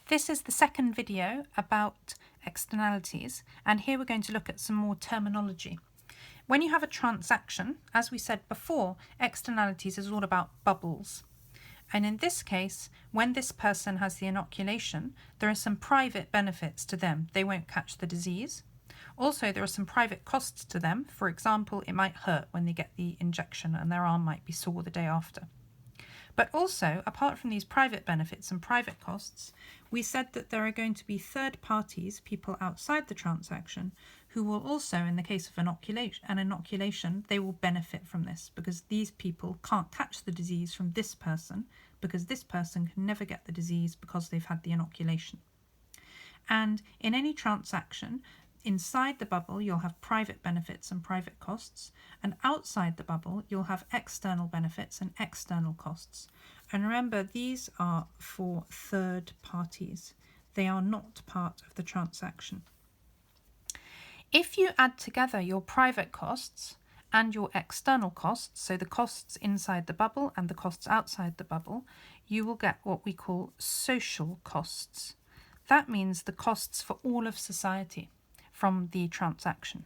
This is the second video about externalities, and here we're going to look at some more terminology. When you have a transaction, as we said before, externalities is all about bubbles. And in this case, when this person has the inoculation, there are some private benefits to them. They won't catch the disease. Also, there are some private costs to them. For example, it might hurt when they get the injection and their arm might be sore the day after. But also, apart from these private benefits and private costs, we said that there are going to be third parties, people outside the transaction, who will also, in the case of an inoculation, they will benefit from this because these people can't catch the disease from this person because this person can never get the disease because they've had the inoculation. And in any transaction, inside the bubble, you'll have private benefits and private costs, and outside the bubble, you'll have external benefits and external costs. And remember, these are for third parties. They are not part of the transaction. If you add together your private costs and your external costs, so the costs inside the bubble and the costs outside the bubble, you will get what we call social costs. That means the costs for all of society from the transaction.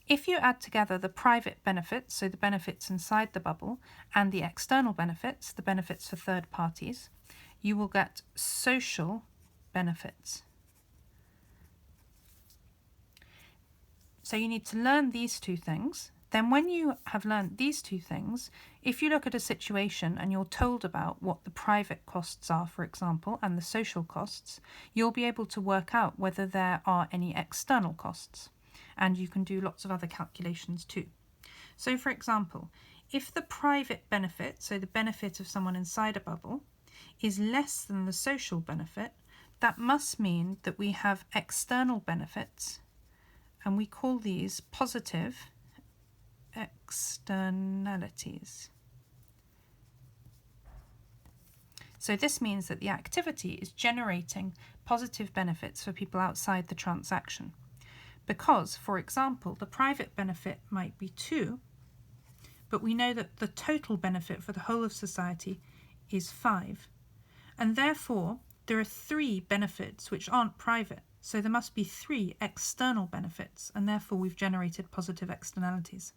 If you add together the private benefits, so the benefits inside the bubble, and the external benefits, the benefits for third parties, you will get social benefits. So you need to learn these two things. Then when you have learned these two things, if you look at a situation and you're told about what the private costs are, for example, and the social costs, you'll be able to work out whether there are any external costs. And you can do lots of other calculations too. So for example, if the private benefit, so the benefit of someone inside a bubble, is less than the social benefit, that must mean that we have external benefits, and we call these positive externalities. So this means that the activity is generating positive benefits for people outside the transaction. Because, for example, the private benefit might be 2, but we know that the total benefit for the whole of society is 5. And therefore, there are 3 benefits which aren't private. So there must be 3 external benefits, and therefore we've generated positive externalities.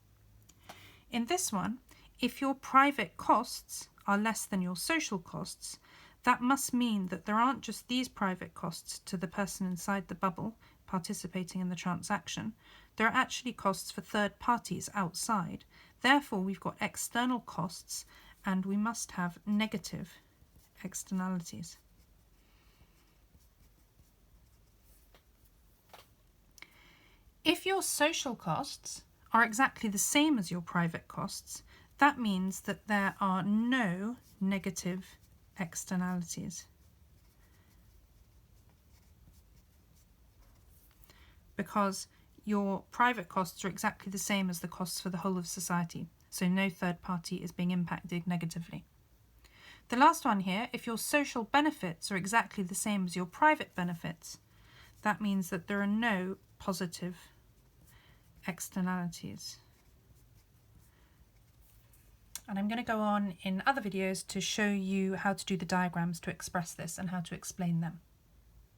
In this one, if your private costs are less than your social costs, that must mean that there aren't just these private costs to the person inside the bubble participating in the transaction, there are actually costs for third parties outside. Therefore, we've got external costs and we must have negative externalities. If your social costs are exactly the same as your private costs, that means that there are no negative externalities. Because your private costs are exactly the same as the costs for the whole of society, so no third party is being impacted negatively. The last one here, if your social benefits are exactly the same as your private benefits, that means that there are no positive externalities. And I'm going to go on in other videos to show you how to do the diagrams to express this and how to explain them.